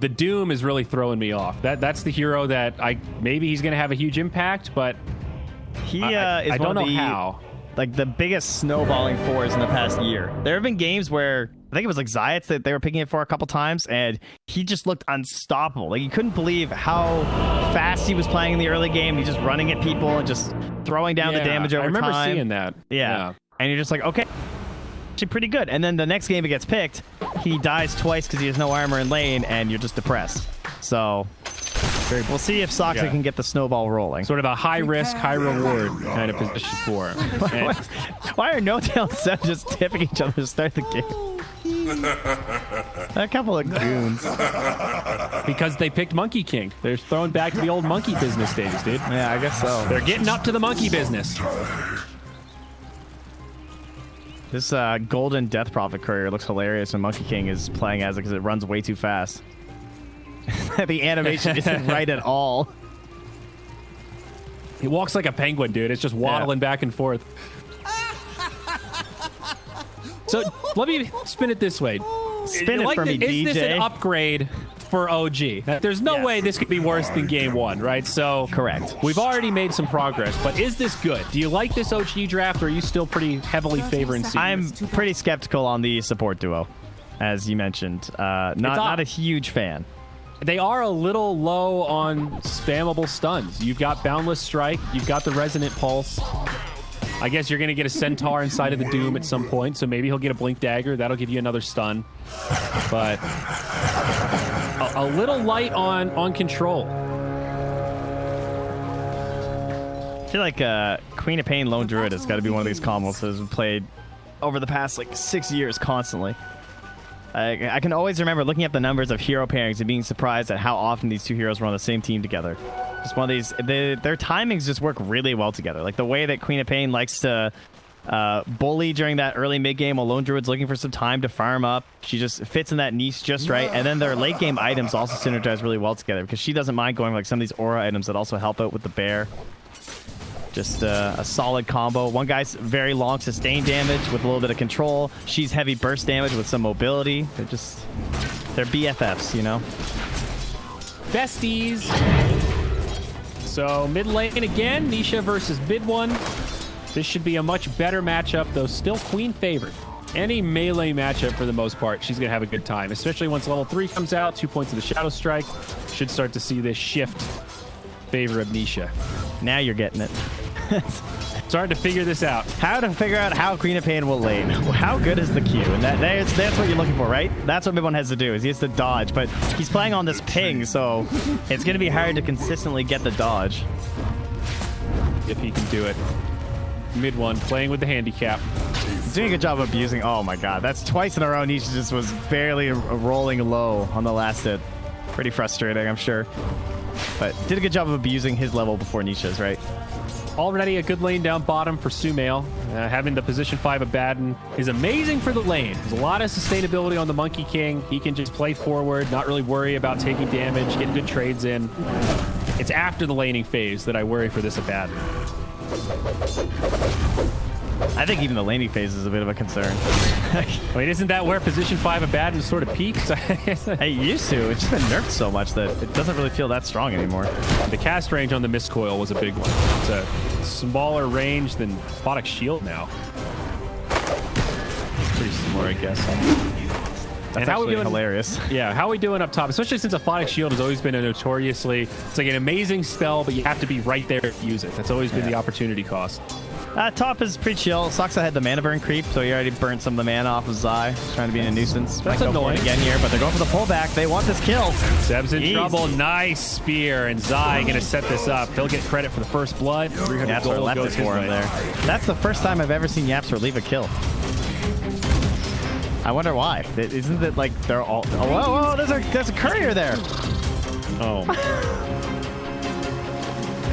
The Doom is really throwing me off. That's the hero that maybe he's going to have a huge impact, but he I is don't one of know the how. Like the biggest snowballing fours in the past year. There have been games where I think it was like Zayats that they were picking it for a couple times, and he just looked unstoppable. Like you couldn't believe how fast he was playing in the early game. He's just running at people and just throwing down the damage over time. I remember seeing that. Yeah. And you're just like, okay, actually pretty good. And then the next game he gets picked, he dies twice because he has no armor in lane, and you're just depressed. So we'll see if Soxa can get the snowball rolling. Sort of a high risk, high reward kind of position for him. Why are No-Tail and Seb just tipping each other to start the game? A couple of goons. Because they picked Monkey King. They're throwing back to the old monkey business days, dude. Yeah, I guess so. They're getting up to the monkey business. This golden Death Prophet courier looks hilarious, and Monkey King is playing as it because it runs way too fast. The animation isn't right at all. He walks like a penguin, dude. It's just waddling back and forth. So let me spin it this way. Spin it for me, DJ. Is this an upgrade for OG? There's no way this could be worse than game one, right? So correct. We've already made some progress, but is this good? Do you like this OG draft, or are you still pretty heavily favoring Secret? I'm pretty skeptical on the support duo, as you mentioned. Not a huge fan. They are a little low on spammable stuns. You've got Boundless Strike. You've got the Resonant Pulse. I guess you're going to get a Centaur inside of the Doom at some point, so maybe he'll get a Blink Dagger. That'll give you another stun. But a little light on control. I feel like Queen of Pain Lone Druid has got to be one of these combos that has been played over the past 6 years constantly. I can always remember looking at the numbers of hero pairings and being surprised at how often these two heroes were on the same team together. Just one of these, their timings just work really well together. Like the way that Queen of Pain likes to bully during that early mid game while Lone Druid's looking for some time to farm up. She just fits in that niche just right. And then their late game items also synergize really well together because she doesn't mind going like some of these aura items that also help out with the bear. Just a solid combo. One guy's very long sustain damage with a little bit of control. She's heavy burst damage with some mobility. They're BFFs, you know? Besties. So mid lane again, Nisha versus Bid One. This should be a much better matchup, though still Queen favored. Any melee matchup for the most part, she's going to have a good time, especially once level 3 comes out, 2 points of the Shadow Strike. Should start to see this shift favor of Nisha. Now you're getting it. Starting to figure this out. How to figure out how Queen of Pain will lane. How good is the Q? And that's what you're looking for, right? That's what everyone has to do, is he has to dodge. But he's playing on this ping, so it's going to be hard to consistently get the dodge. If he can do it. Mid one, playing with the handicap. He's doing a good job of abusing. Oh my god, that's twice in a row. Nisha just was barely rolling low on the last hit. Pretty frustrating, I'm sure. But did a good job of abusing his level before Nisha's, right? Already a good lane down bottom for Sumail. Having the position 5 of Baden is amazing for the lane. There's a lot of sustainability on the Monkey King. He can just play forward, not really worry about taking damage, getting good trades in. It's after the laning phase that I worry for this Baden. I think even the laning phase is a bit of a concern. Wait, isn't that where position 5 of Baden sort of peaks? It used to. It's just been nerfed so much that it doesn't really feel that strong anymore. The cast range on the Mistcoil was a big one. It's a smaller range than Photic Shield now. Pretty similar, I guess. That's actually hilarious. Yeah, how are we doing up top? Especially since a Photic Shield has always been a notoriously... It's like an amazing spell, but you have to be right there to use it. That's always been the opportunity cost. Top is pretty chill. Soxa had the mana burn creep, so he already burnt some of the mana off of Zai. He's trying to be a nuisance. That's annoying. Again here, but they're going for the pullback. They want this kill. Seb's in trouble. Nice spear, and Zai going to set this up. He'll get credit for the first blood. 300 gold left goes it for him there. That's the first time I've ever seen YapzOr leave a kill. I wonder why. Isn't it like they're all... Oh, whoa, there's a courier there. Oh.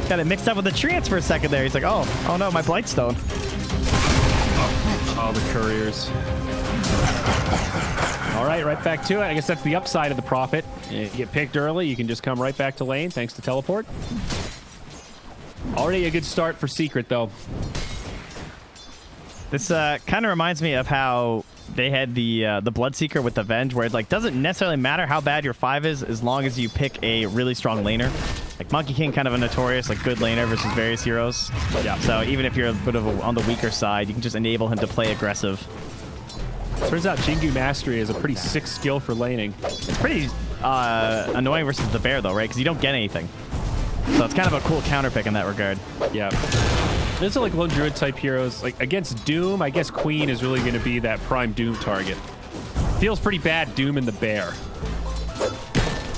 Got it mixed up with the treants for a second there. He's like, oh no, my Blightstone. All the couriers. All right, right back to it. I guess that's the upside of the Prophet. You get picked early, you can just come right back to lane thanks to teleport. Already a good start for Secret, though. This kind of reminds me of how they had the Bloodseeker with the Venge, where it like doesn't necessarily matter how bad your 5 is as long as you pick a really strong laner. Like Monkey King, kind of a notorious like good laner versus various heroes. Yeah. So even if you're a bit of on the weaker side, you can just enable him to play aggressive. Turns out Jingu Mastery is a pretty sick skill for laning. It's pretty annoying versus the bear though, right? Because you don't get anything. So it's kind of a cool counter pick in that regard. Yeah. These are like lone druid type heroes. Like against Doom, I guess Queen is really going to be that prime Doom target. Feels pretty bad Doom and the bear.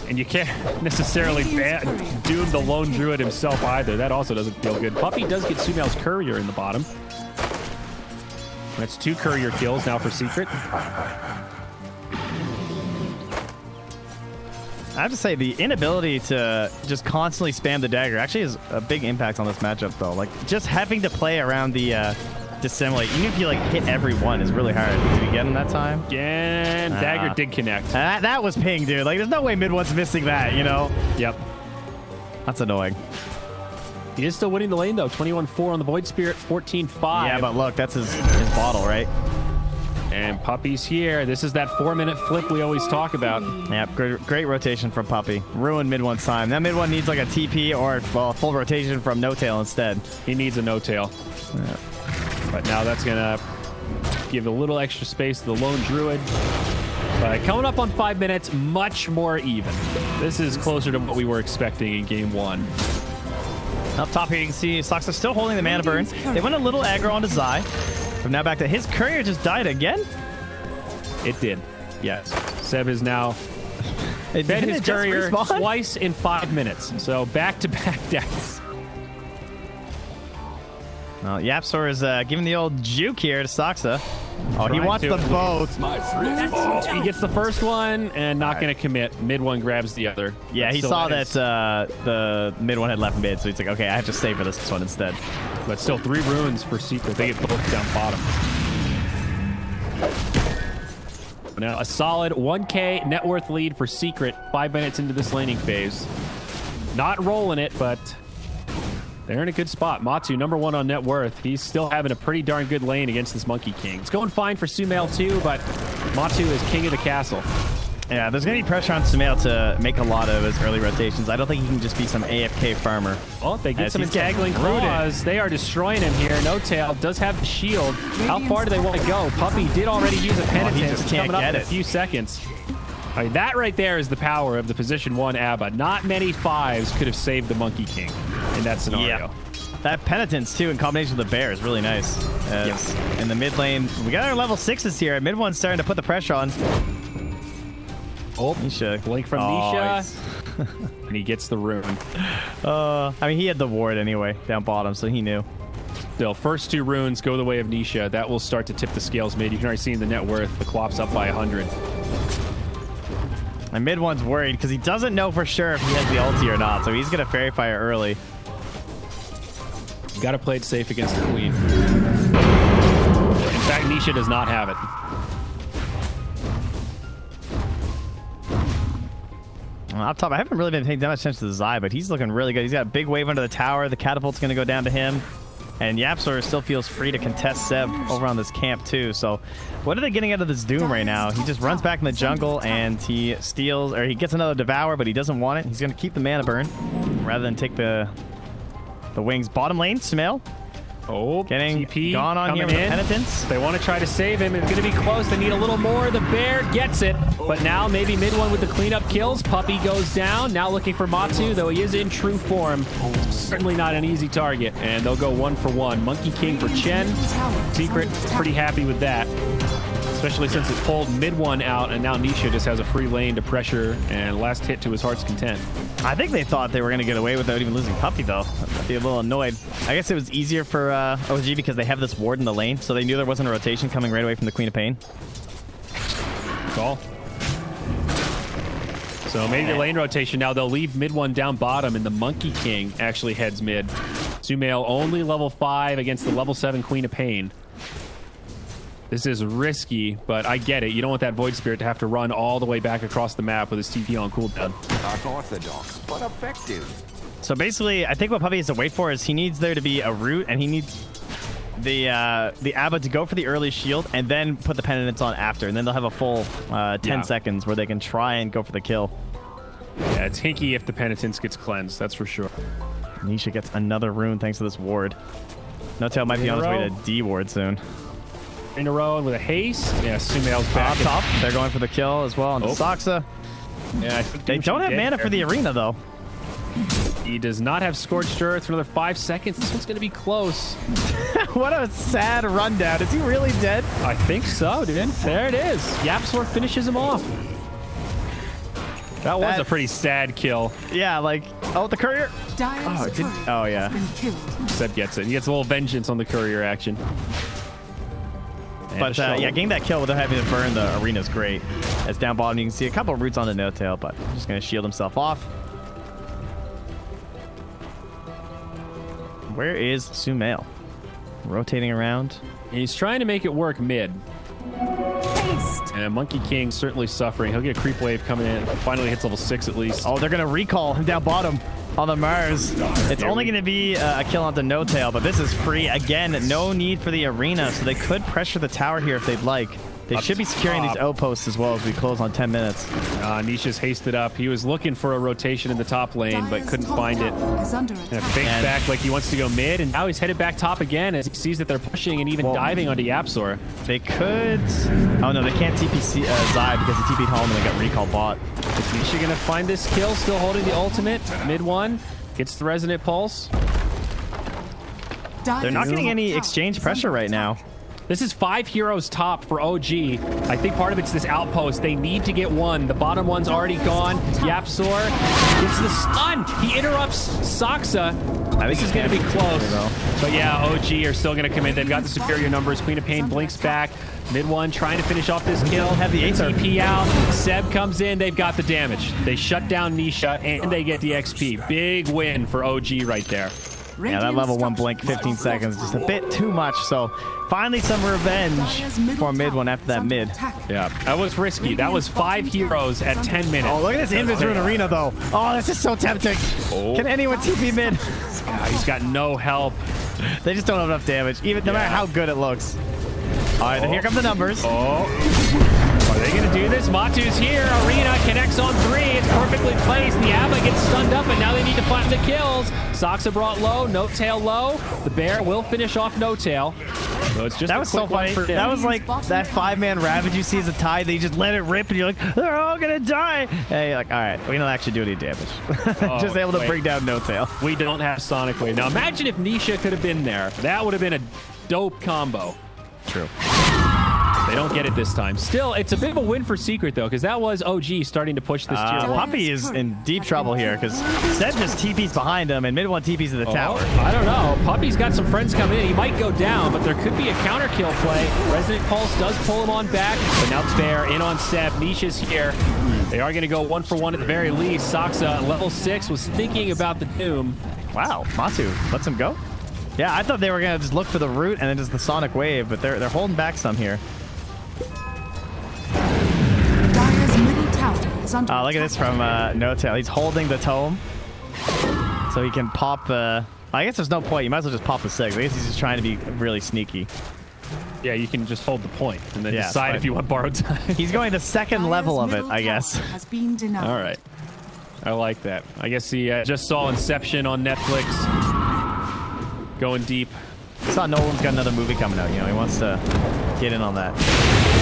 And you can't necessarily Doom the lone druid himself either. That also doesn't feel good. Puppey does get Sumail's courier in the bottom. That's 2 courier kills now for Secret. I have to say, the inability to just constantly spam the dagger actually has a big impact on this matchup, though. Like, just having to play around the dissimulate, even if you, like, hit every one is really hard. Did you get him that time? Again, dagger did connect. That was ping, dude. Like, there's no way mid one's missing that, you know? Yep. That's annoying. He is still winning the lane, though. 21-4 on the Void Spirit, 14-5. Yeah, but look, that's his bottle, right? And Puppey's here. This is that 4-minute flip we always talk about. Yeah, great rotation from Puppey. Ruined mid one's time. That mid one needs like a TP or well, a full rotation from No Tail instead. He needs a No Tail. Yeah. But now that's going to give a little extra space to the lone druid. But coming up on 5 minutes, much more even. This is closer to what we were expecting in game 1. Up top here, you can see Soxa still holding the mana burn. They went a little aggro onto Zai. From now back to his courier just died again? It did. Yes. Seb is now fed his courier twice in 5 minutes. So back-to-back deaths. Well, Yapzor is giving the old juke here to Soxa. Oh, he wants them both. He gets the first one and not going to commit. Mid one grabs the other. Yeah, he saw that the mid one had left mid, so he's like, okay, I have to stay for this one instead. But still 3 runes for Secret. They get both down bottom. Now a solid 1K net worth lead for Secret 5 minutes into this laning phase. Not rolling it, but they're in a good spot. Matu, number 1 on net worth. He's still having a pretty darn good lane against this Monkey King. It's going fine for Sumail too, but Matu is king of the castle. Yeah, there's going to be pressure on Sumail to make a lot of his early rotations. I don't think he can just be some AFK farmer. Well, if they get some entangling claws, they are destroying him here. No Tail does have the shield. How far do they want to go? Puppey did already use a penitence. He can't coming up get in it. a few seconds. I mean, that right there is the power of the position 1 ABBA. Not many 5s could have saved the Monkey King in that scenario. Yeah. That penitence, too, in combination with the bear is really nice. Yes. In the mid lane, we got our level 6s here. Mid one's starting to put the pressure on. Oh, Nisha. Blink from Nisha. And he gets the rune. I mean, he had the ward anyway, down bottom, so he knew. Still, first 2 runes go the way of Nisha. That will start to tip the scales mid. You can already see in the net worth, the Clop's up by 100. And mid one's worried because he doesn't know for sure if he has the ulti or not, so he's going to Fairy Fire early. You got to play it safe against the Queen. In fact, Nisha does not have it. Up top, I haven't really been paying that much attention to the Zai, but he's looking really good. He's got a big wave under the tower. The catapult's going to go down to him. And Yapzor still feels free to contest Seb over on this camp, too. So what are they getting out of this Doom right now? He just runs back in the jungle, and he steals, or he gets another Devour, but he doesn't want it. He's going to keep the mana burn rather than take the wings. Bottom lane, Sumail. Oh, getting TP gone on here with the penitence. They want to try to save him. It's going to be close. They need a little more. The bear gets it. But now maybe mid one with the cleanup kills. Puppey goes down. Now looking for Matu, though he is in true form. Certainly not an easy target. And they'll go 1 for 1. Monkey King for Chen. Secret pretty happy with that. Especially since it pulled mid one out, and now Nisha just has a free lane to pressure and last hit to his heart's content. I think they thought they were going to get away without even losing Puppey, though. I'd be a little annoyed. I guess it was easier for OG because they have this ward in the lane, so they knew there wasn't a rotation coming right away from the Queen of Pain. Call. So maybe the lane rotation now. They'll leave mid one down bottom, and the Monkey King actually heads mid. Sumail only level 5 against the level 7 Queen of Pain. This is risky, but I get it. You don't want that Void Spirit to have to run all the way back across the map with his TP on cooldown. Unorthodox, but effective. So basically, I think what Puppey has to wait for is he needs there to be a root, and he needs the Abba to go for the early shield and then put the penitence on after, and then they'll have a full 10 seconds where they can try and go for the kill. Yeah, it's hinky if the penitence gets cleansed, that's for sure. Nisha gets another rune thanks to this ward. No Tail might be on his way to D ward soon. In a row and with a haste. Yeah, Sumail's back. Top. They're going for the kill as well on Saksa. Yeah, They don't have mana for the arena though. He does not have Scorched Earth for another 5 seconds. This one's going to be close. What a sad rundown. Is he really dead? I think so, dude. There it is. Yapzor finishes him off. That was a pretty sad kill. Yeah, like, oh, the courier. Oh, yeah. Seb gets it. He gets a little vengeance on the courier action. But yeah, getting that kill without having to burn the arena is great. As down bottom, you can see a couple of roots on the No Tail, but I'm just going to shield himself off. Where is Sumail? Rotating around. He's trying to make it work mid. And Monkey King certainly suffering. He'll get a creep wave coming in. Finally hits level 6 at least. Oh, they're going to recall him down bottom on the Mars. It's only going to be a kill onto No Tail, but this is free. Again, no need for the arena, so they could pressure the tower here if they'd like. They should be securing these outposts as well as we close on 10 minutes. Nisha's hasted up. He was looking for a rotation in the top lane, but couldn't find it. And fakes back like he wants to go mid, and now he's headed back top again as he sees that they're pushing and even diving onto Yapzor. They could... Oh, no, they can't TP Zai because he TP'd home and they got recall bot. Is Nisha going to find this kill? Still holding the ultimate. Mid one. Gets the Resonant Pulse. They're not getting any exchange pressure right now. This is 5 heroes top for OG. I think part of it's this outpost. They need to get one. The bottom one's already gone. Yapzor gets the stun. He interrupts Saksa. This is going to be close. But yeah, OG are still going to come in. They've got the superior numbers. Queen of Pain blinks back. Mid one trying to finish off this kill. Have the TP out. Seb comes in. They've got the damage. They shut down Nisha and they get the XP. Big win for OG right there. Yeah, that level 1 blink, 15 seconds, just a bit too much. So finally some revenge for mid one after that mid. Yeah, that was risky. That was 5 heroes at 10 minutes. Oh, look at this Invis Rune Arena though. Oh, this is so tempting. Can anyone TP mid? Yeah, he's got no help. They just don't have enough damage, even no matter how good it looks. All right, then here come the numbers. Are they going to do this? Matu's here. Arena connects on 3. It's perfectly placed. The Abba gets stunned up, and now they need to find the kills. Saksa brought low. No Tail low. The Bear will finish off No Tail. So it's just that was so funny. That was like that 5-man Ravage you see as a tie. They just let it rip, and you're like, they're all going to die. And you're like, all right, we don't actually do any damage. Just able to bring down No Tail. We don't have Sonic Wave. Now imagine if Nisha could have been there. That would have been a dope combo. True. They don't get it this time. Still, it's a bit of a win for Secret, though, because that was OG starting to push this tier 1. Puppey is in deep trouble here, because Seb just TP's behind him, and mid one TP's to the tower. I don't know. Puppey's got some friends coming in. He might go down, but there could be a counter kill play. Resonant Pulse does pull him on back, but now Bear in on Seb. Nisha's here. They are going to go 1 for 1 at the very least. Saksa, level 6, was thinking about the Doom. Wow, Matu lets him go? Yeah, I thought they were going to just look for the root and then just the Sonic Wave, but they're holding back some here. Look at this from No Tail. He's holding the tome, so he can pop. I guess there's no point. You might as well just pop the 6. I guess he's just trying to be really sneaky. Yeah, you can just hold the point and then decide if you want borrowed time. He's going the second level of it, I guess. Has been denied. All right, I like that. I guess he just saw Inception on Netflix. Going deep. I saw Nolan's got another movie coming out. You know, he wants to get in on that.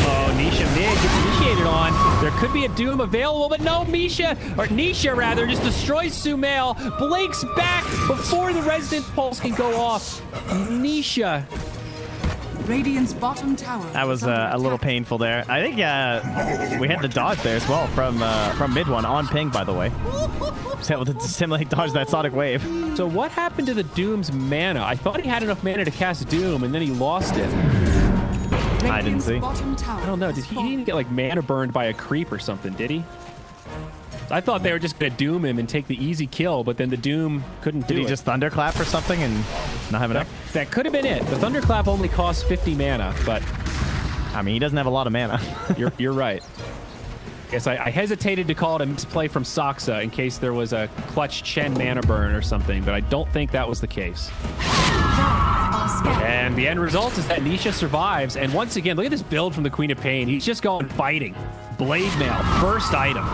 Oh, Nisha mid gets initiated on. There could be a Doom available, but no, Nisha rather, just destroys Sumail, blinks back before the Resonant Pulse can go off. Nisha. Radiant's bottom tower. That was a little painful there. I think we had the dodge there as well from mid one on ping, by the way. Just able to simulate dodge that Sonic Wave. So what happened to the Doom's mana? I thought he had enough mana to cast Doom, and then he lost it. I didn't see. I don't know. Did he didn't get like mana burned by a creep or something? Did he? I thought they were just gonna doom him and take the easy kill, but then the Doom couldn't do it. Did he just Thunderclap or something and not have enough? That could have been it. The Thunderclap only costs 50 mana, but I mean, he doesn't have a lot of mana. you're right. Yes, I hesitated to call it a misplay from Saksa in case there was a clutch Chen mana burn or something, but I don't think that was the case. And the end result is that Nisha survives. And once again, look at this build from the Queen of Pain. He's just going fighting. Blade Mail, first item.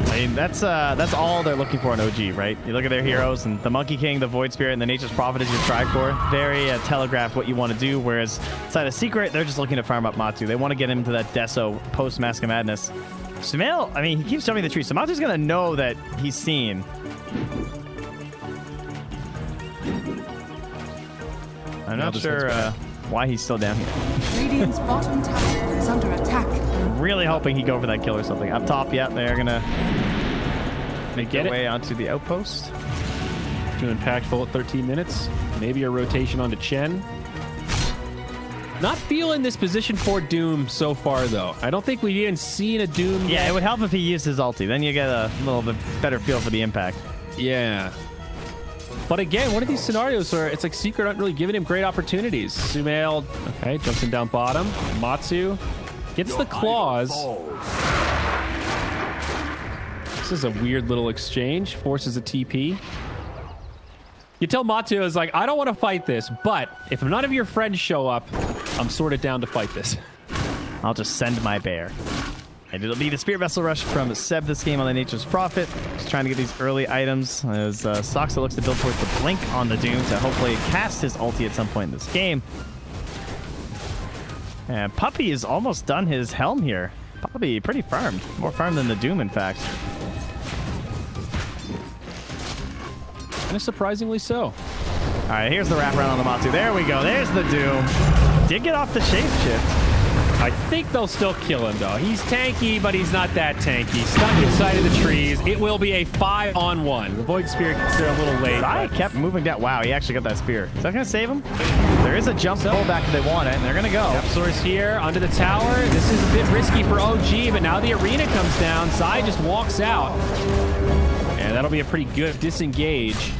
I mean, that's all they're looking for in OG, right? You look at their heroes, and the Monkey King, the Void Spirit, and the Nature's Prophet is your Tricore. Very telegraphed what you want to do, whereas inside of Secret, they're just looking to farm up Matsu. They want to get him to that Deso post-Mask of Madness. Sumail, I mean, he keeps jumping the tree, so Matsu's going to know that he's seen. I'm not sure why he's still down here. Radiant's bottom tower is under attack. Really hoping he go for that kill or something. Up top, yeah, they're going to make Get their it? way onto the outpost. Too impactful at 13 minutes. Maybe a rotation onto Chen. Not feeling this position for Doom so far, though. I don't think we've even seen a Doom Yeah, yet. it would help if he used his ulti. Then you get a little bit better feel for the impact. Yeah. But again, one of these scenarios where it's like Secret aren't really giving him great opportunities. Sumail, okay, jumps him down bottom. Matsu gets the claws. This is a weird little exchange. Forces a TP. You tell Matsu is like, I don't want to fight this, but if none of your friends show up, I'm sort of down to fight this. I'll just send my bear. And it'll be the Spirit Vessel Rush from Seb this game on the Nature's Prophet. Just trying to get these early items as Soxa looks to build towards the Blink on the Doom to hopefully cast his ulti at some point in this game. And Puppey has almost done his Helm here. Puppey pretty farmed. More farmed than the Doom, in fact. And surprisingly so. All right, here's the wraparound on the Matsu. There we go. There's the Doom. Did get off the shapeshift. I think they'll still kill him, though. He's tanky, but he's not that tanky. Stuck inside of the trees. It will be a 5-on-1. The Void Spirit gets there a little late. I but kept moving down. Wow, he actually got that spear. Is that going to save him? There is a jump pullback if they want it, and they're going to go. Source here under the tower. This is a bit risky for OG, but now the arena comes down. Sai just walks out. And that'll be a pretty good disengage.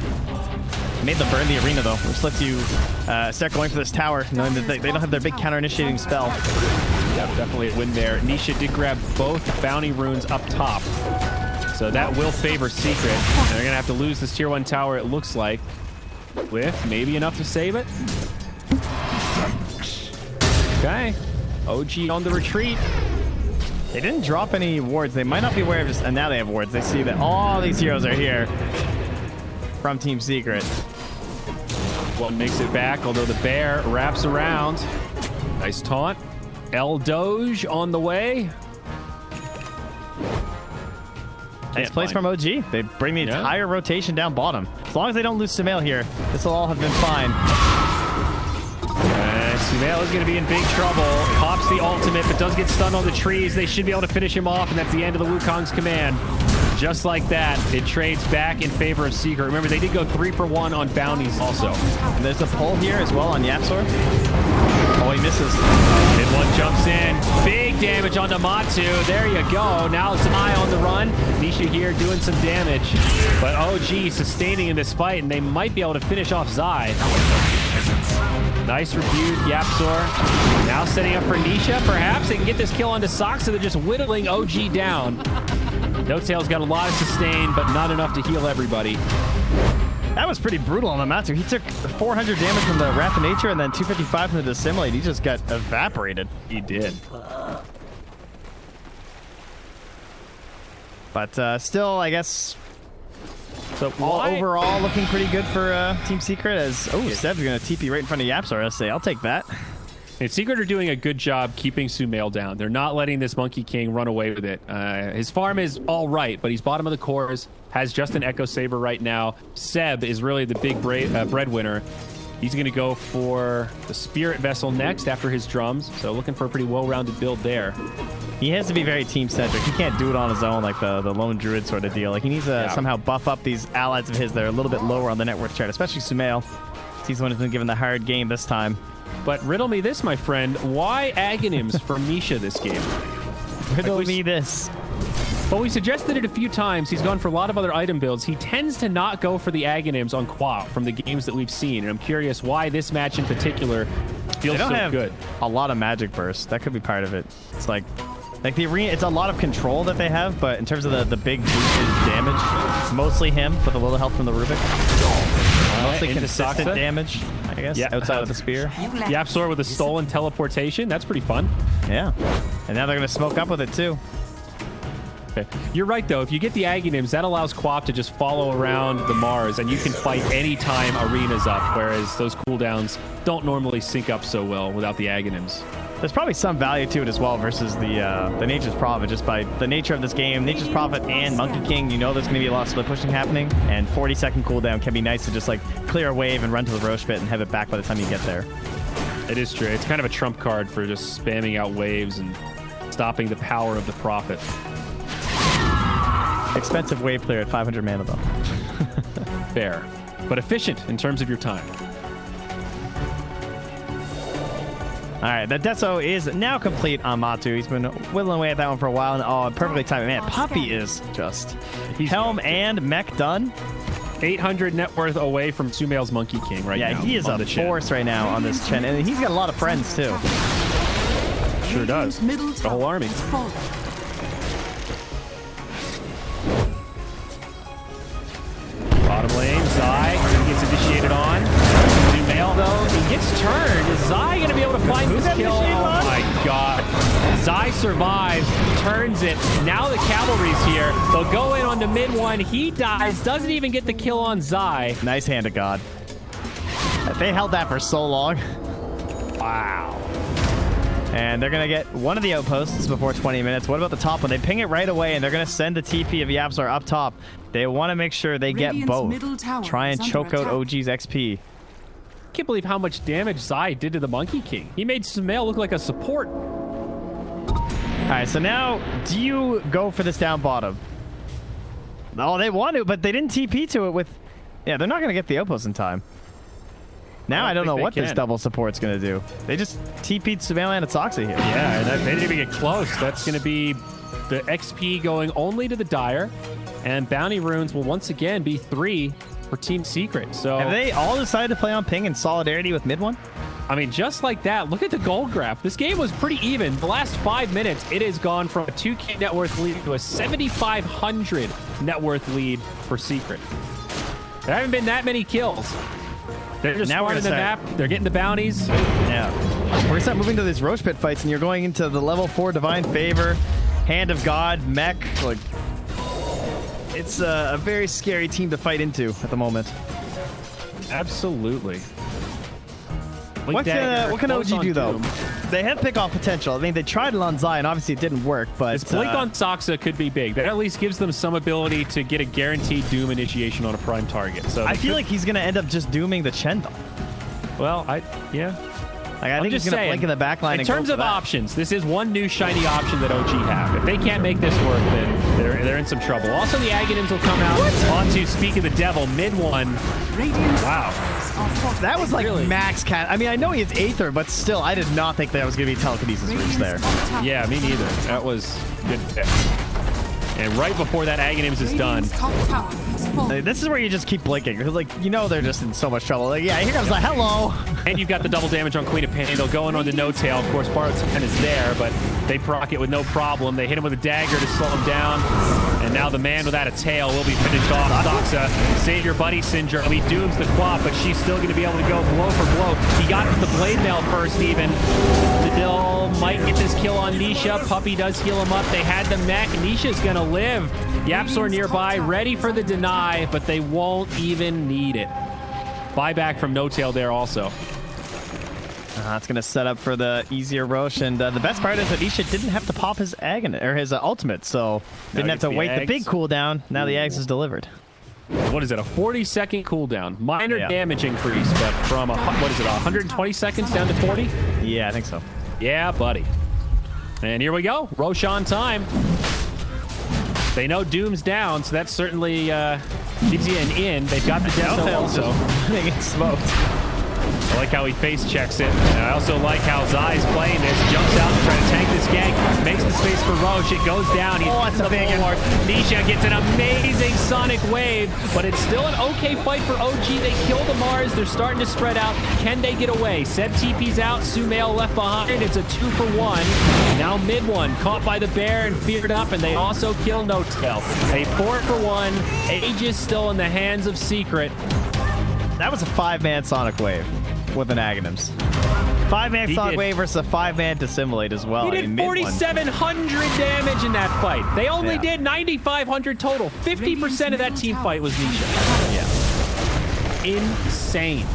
Made them burn the arena, though, which lets you start going for this tower, knowing that they don't have their big counter-initiating spell. Yeah, definitely a win there. Nisha did grab both bounty runes up top. So that will favor Secret. And they're going to have to lose this tier 1 tower, it looks like, with maybe enough to save it. Okay. OG on the retreat. They didn't drop any wards. They might not be aware of this, and now they have wards. They see that all these heroes are here from Team Secret. One makes it back, although the bear wraps around. Nice taunt. El Doge on the way. Nice place from OG. They bring the entire rotation down bottom. As long as they don't lose Sumail here, this will all have been fine. Sumail is going to be in big trouble. Pops the ultimate, but does get stunned on the trees. They should be able to finish him off, and that's the end of the Wukong's command. Just like that, it trades back in favor of Secret. Remember, they did go 3 for 1 on bounties also. And there's a pull here as well on Yapzor. Oh, he misses. Mid one jumps in. Big damage onto Matsu. There you go. Now Zai on the run. Nisha here doing some damage. But OG sustaining in this fight, and they might be able to finish off Zai. Nice rebuke, Yapzor. Now setting up for Nisha. Perhaps they can get this kill onto Soxa. They're just whittling OG down. No Tail's got a lot of sustain, but not enough to heal everybody. That was pretty brutal on the Matsu. He took 400 damage from the Wrath of Nature and then 255 from the Dissimilate. He just got evaporated. He did. But still, I guess, So overall looking pretty good for Team Secret as, Seb's going to TP right in front of Yapzor. I'll say, I'll take that. And Secret are doing a good job keeping Sumail down. They're not letting this Monkey King run away with it. His farm is all right, but he's bottom of the cores, has just an Echo Saber right now. Seb is really the big breadwinner. He's going to go for the Spirit Vessel next after his drums, so looking for a pretty well-rounded build there. He has to be very team-centric. He can't do it on his own like the lone druid sort of deal. Like, he needs to somehow buff up these allies of his that are a little bit lower on the net worth chart, especially Sumail. He's the one who's been given the hard game this time. But riddle me this, my friend. Why Aghanims for Misha this game? Riddle me this. Well, we suggested it a few times. He's gone for a lot of other item builds. He tends to not go for the Aghanims on Qua from the games that we've seen. And I'm curious why this match in particular feels so good. A lot of magic bursts. That could be part of it. It's like the arena, it's a lot of control that they have, but in terms of the big boosted damage, it's mostly him with a little help from the Rubik. Mostly into consistent Saksa. damage, I guess, Yeah. outside of the spear. You left Yapzor with a stolen teleportation. That's pretty fun. Yeah. And now they're going to smoke up with it, too. Okay. You're right, though. If you get the Aghanim's, that allows Quap to just follow around the Mars, and you can fight anytime Arena's up, whereas those cooldowns don't normally sync up so well without the Aghanim's. There's probably some value to it as well versus the Nature's Prophet, just by the nature of this game. Nature's Prophet and Monkey King, you know there's going to be a lot of split pushing happening, and 40-second cooldown can be nice to just like clear a wave and run to the Roche pit and have it back by the time you get there. It is true. It's kind of a trump card for just spamming out waves and stopping the power of the Prophet. Expensive wave clear at 500 mana, though. Fair, but efficient in terms of your time. All right, the Deso is now complete on Matu. He's been whittling away at that one for a while. And, oh, perfectly timed. Man, Puppy is just... Helm and Mech done. 800 net worth away from Sumail's Monkey King right now. Yeah, he is on a the Chen. force right now on this Chen. And he's got a lot of friends, too. Sure does. Middle The whole army. is falling. Bottom lane, Zai gets initiated on. Sumail, though, he gets turned. Is Zai going to be able to find this kill? Oh my god. Zai survives, turns it. Now the cavalry's here. They'll go in on the mid one. He dies, doesn't even get the kill on Zai. Nice hand of God. They held that for so long. Wow. And they're going to get one of the outposts before 20 minutes. What about the top one? They ping it right away, and they're going to send the TP of Yapzor up top. They want to make sure they get Radiant's both. middle tower Try and is choke under out attack. OG's XP. Can't believe how much damage Zai did to the Monkey King. He made Sumail look like a support. All right, so now, do you go for this down bottom? Oh, they want to, but they didn't TP to it with... Yeah, they're not going to get the outpost in time. Now I don't know think what they this can. double support's going to do. They just TP'd Sumail and Atsoxa here. Yeah, and they didn't even get close. That's going to be the XP going only to the Dire, and bounty runes will once again be 3 for Team Secret. So, Have they all decided to play on ping in solidarity with mid one? I mean, just like that, look at the gold graph. This game was pretty even. The last 5 minutes, it has gone from a 2K net worth lead to a 7,500 net worth lead for Secret. There haven't been that many kills. They're just Now we're running the gonna map. They're getting the bounties. Yeah. We're going to start moving to these Roche Pit fights, and you're going into the level 4 Divine Favor, Hand of God, Mech. Like, it's a very scary team to fight into at the moment. Absolutely. Blink What Dagger, can OG close on do, though? Doom. They have pick-off potential. I mean, they tried it on Zai, and obviously it didn't work, but... This blink on Saksa could be big. That at least gives them some ability to get a guaranteed Doom initiation on a prime target. So I feel like he's going to end up just dooming the Chen, though. well, yeah. Like, I think he's just going to saying, blink in the back line in and go terms for of that. options, this is one new shiny option that OG have. If they can't make this work, then they're in some trouble. Also, the Aghanims will come out onto Speak of the Devil, mid one. Radiant's Wow. are fortified. That was like Really? max cat. I mean, I know he has Aether, but still, I did not think that was going to be telekinesis reach Radiant's there. top tower Yeah, me neither. That was good pick. And right before that Aghanims is done, Radiant's top tower is falling. This is where you just keep blinking because, like, you know they're just in so much trouble. Like, yeah, here comes the hello. and you've got the double damage on Queen of Pain. They'll go in on the no-tail. Of course, Borrowed Time is there, but they proc it with no problem. They hit him with a dagger to slow him down. And now the man without a tail will be finished off. Saksa, save your buddy syndrome. He dooms the Quap, but she's still going to be able to go blow for blow. He got the blade mail first, even. Dill might get this kill on Nisha. Puppy does heal him up. They had the mech. Nisha's going to live. Yapzor nearby, ready for the deny, but they won't even need it. Buyback from No Tail there also. It's going to set up for the easier Roche, and the best part is that Isha didn't have to pop his his ultimate, so didn't have gets to the wait the eggs. big cooldown. Now the eggs is delivered. What is it, a 40-second cooldown? Minor Yeah. damage increase, but from, 120 seconds down to 40? Yeah, I think so. Yeah, buddy. And here we go. Roche on time. They know Doom's down, so that certainly gives you an in. They've got the Death also. They get smoked. I like how he face checks it. And I also like how Zai's playing this. Jumps out to try to tank this gank. Makes the space for Roche. It goes down. He's that's in a the big one. bulwark. Nisha gets an amazing sonic wave, but it's still an okay fight for OG. They kill the Mars. They're starting to spread out. Can they get away? Seb TP's out. Sumail left behind. It's a 2-for-1. Now mid one caught by the bear and feared up, and they also kill No Tail. A 4-for-1. Aegis still in the hands of Secret. That was a 5-man Sonic Wave with an Aghanims. 5-man He Sonic did- Wave versus a 5-man Dissimulate as well. He I did mean, mid one. 4,700 damage in that fight. They only Yeah. did 9,500 total. 50% of that team fight was Nisha. Yeah. Insane.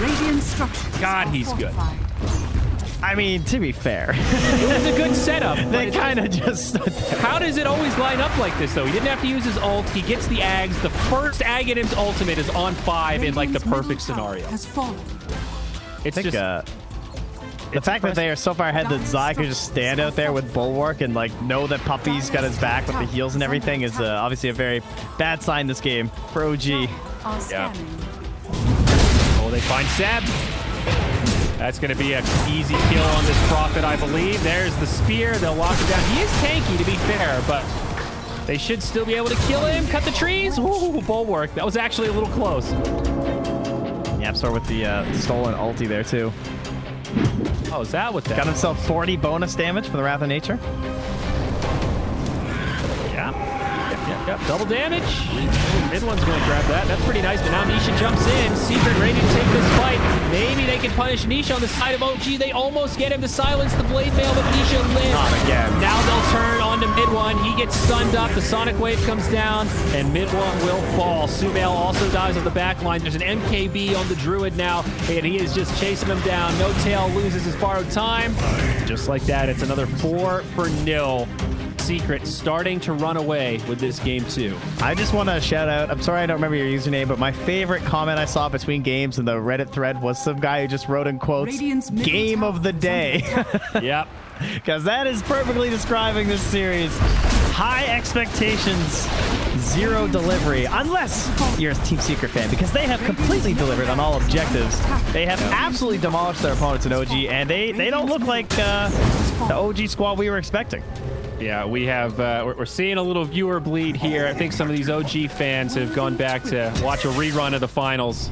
Radiant structures God, are he's good. fortified. I mean, to be fair, It was a good setup. but they it's- kind of just stood there. How does it always line up like this, though? He didn't have to use his ult. He gets the Ags. The first Aghanim's ultimate is on 5 in, like, the Radiant's middle perfect tower scenario. Has fallen. It's I think, just... the fact that they are so far ahead that Zai could just stand out there with Bulwark and like know that Puppy's got his back with the heals and everything is obviously a very bad sign this game for OG. Are Yeah. scanning. Oh, they find Seb. That's going to be an easy kill on this Prophet, I believe. There's the spear. They'll lock him down. He is tanky, to be fair, but they should still be able to kill him. Cut the trees. Ooh, Bulwark. That was actually a little close. Yapsor with the stolen ulti there too. Oh, is that what that Got himself 40 bonus damage for the Wrath of Nature. Yeah. Yep. Double damage. Mid one's going to grab that. That's pretty nice, but now Nisha jumps in. Secret ready to take this fight. Maybe they can punish Nisha on the side of OG. They almost get him to silence the Blade Mail, but Nisha lives. Not again. Now they'll turn on to mid one. He gets stunned up. The Sonic Wave comes down, and mid one will fall. Sumail also dies on the back line. There's an MKB on the Druid now, and he is just chasing him down. No Tail loses his borrowed time. Just like that, it's another 4-0. Secret starting to run away with this game too. I just want to shout out, I'm sorry I don't remember your username, but my favorite comment I saw between games in the Reddit thread was some guy who just wrote in quotes, Radiant's middle game tower of the is day. Yep. Because that is perfectly describing this series. High expectations, zero delivery. Unless you're a Team Secret fan, because they have completely delivered on all objectives. They have absolutely demolished their opponents in OG, and they don't look like the OG squad we were expecting. Yeah, we have, we're seeing a little viewer bleed here. I think some of these OG fans have gone back to watch a rerun of the finals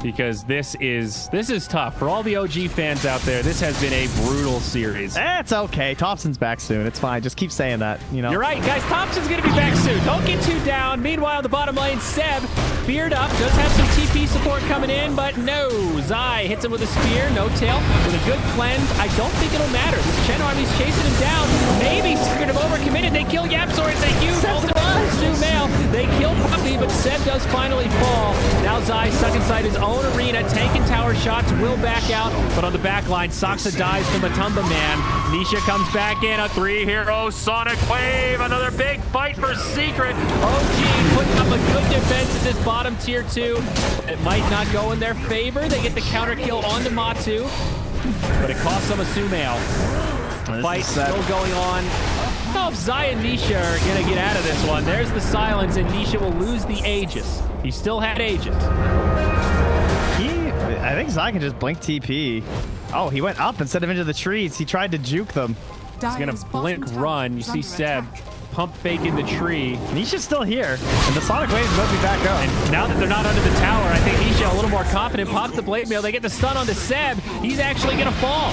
because this is tough. For all the OG fans out there, this has been a brutal series. It's okay. Thompson's back soon. It's fine. Just keep saying that, you know. You're right, guys. Thompson's going to be back soon. Don't get too down. Meanwhile, the bottom lane, Seb, beard up, does have some TP support coming in, but no. Zai hits him with a spear, no tail, with a good cleanse. I don't think it'll matter. This Chen army's chasing him down. Maybe Secret have overcommitted. They kill Yapsor. It's a huge ultimate from Sumail. They kill Puppy, but Seb does finally fall. Now Zai stuck inside his own arena. Tank and tower shots will back out, but on the back line, Saksa dies to Matumba Man. Nisha comes back in, a 3-hero Sonic Wave. Another big fight for Secret. OG putting up a good defense at this bottom tier 2. It might not go in their favor. They get the counter kill onto Matu, but it costs them a Sumail. Fight still going on. I don't know if Zai and Nisha are going to get out of this one. There's the silence, and Nisha will lose the Aegis. He still had Aegis. I think Zai can just blink TP. Oh, he went up instead of into the trees. He tried to juke them. He's going to blink run. You see Seb pump fake in the tree. Nisha's still here, and the Sonic Wave is about to be back up. And now that they're not under the tower, I think Nisha a little more confident. Pops the blade mail. They get the stun onto Seb. He's actually going to fall.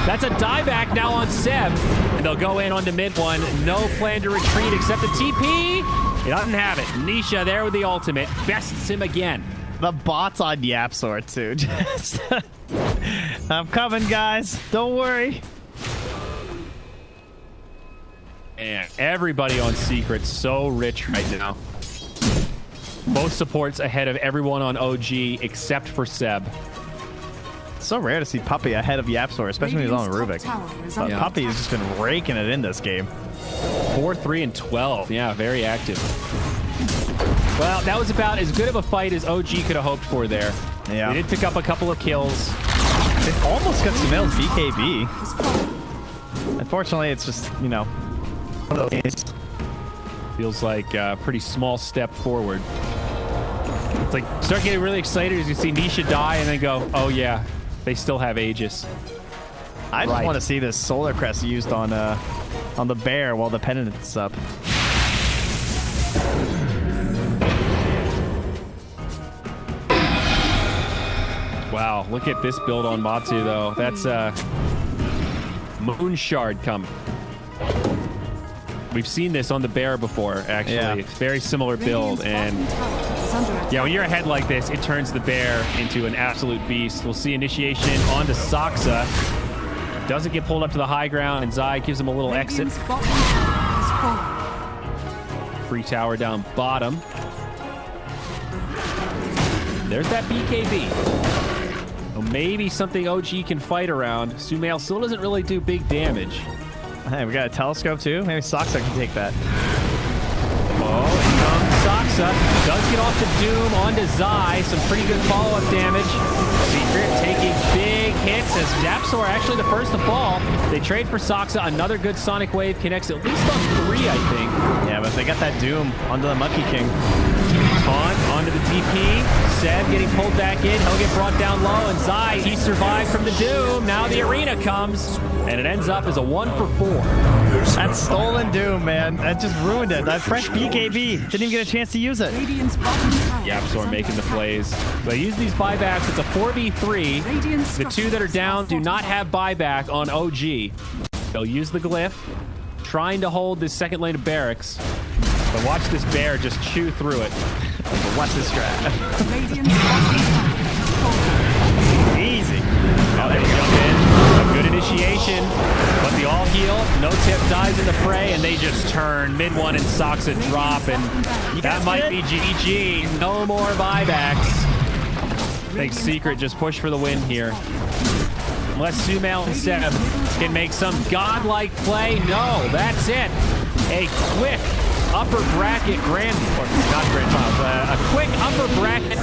That's a dieback now on Seb. And they'll go in onto mid one. No plan to retreat except the TP. He doesn't have it. Nisha there with the ultimate. Bests him again. The bot's on Yapsor, too. Just I'm coming, guys. Don't worry. And everybody on Secret so rich right now. Both supports ahead of everyone on OG except for Seb. It's so rare to see Puppy ahead of Yapsor, especially when he's on Radiant's Rubik. top tower is But under Puppy attack. has just been raking it in this game. 4, 3, and 12. Yeah, very active. Well, that was about as good of a fight as OG could have hoped for there. Yeah. They did pick up a couple of kills. They almost got Sumail's BKB. Has fallen. Unfortunately, it's just, you know, one of those games. Feels like a pretty small step forward. It's like, start getting really excited as you see Nisha die and then go, oh yeah, they still have Aegis. I just Right. want to see this Solar Crest used on the bear while the pendant's up. Wow, look at this build on Matu though. That's Moon Shard coming. We've seen this on the bear before, actually. Yeah. It's very similar build, and yeah, when you're ahead like this, it turns the bear into an absolute beast. We'll see initiation onto Saksa. Doesn't get pulled up to the high ground, and Zai gives him a little exit. Radiant's bottom tower has fallen. Free tower down bottom. There's that BKB. Oh, maybe something OG can fight around. Sumail still doesn't really do big damage. Hey, we got a telescope too. Maybe Saksa can take that. Oh, and comes Saksa. Does get off the Doom onto Zai. Some pretty good follow-up damage. Secret taking big hits as Dapsor actually the first to fall. They trade for Saksa. Another good Sonic Wave connects at least on 3, I think. Yeah, but they got that Doom onto the Monkey King. Taunt onto the DP. Seb getting pulled back in. He'll get brought down low. And Zai, he survived from the Doom. Now the arena comes. And it ends up as a 1-for-4. That stolen Doom, man. That just ruined it. That fresh BKB. Didn't even get a chance to use it. Radiant's bottom tower. Yapsor making the plays. They use these buybacks. It's a 4v3. The 2 that are down do not have buyback on OG. They'll use the glyph, trying to hold this second lane of barracks. But watch this bear just chew through it. But watch this strat. Radiant's bottom tower has fallen. Easy. Now they jump in. A good initiation. But the all heal. No tip dies in the fray, and they just turn. Mid one and Saksa drop, and that might be GG. No more buybacks. I think Secret just push for the win here. Unless Sumail and Seb can make some godlike play. No, that's it. A quick upper bracket grand, or not grand finals, a quick upper bracket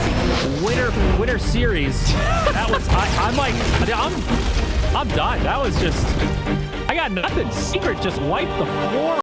winner series. That was, I'm done. That was just, I got nothing. Secret just wiped the floor.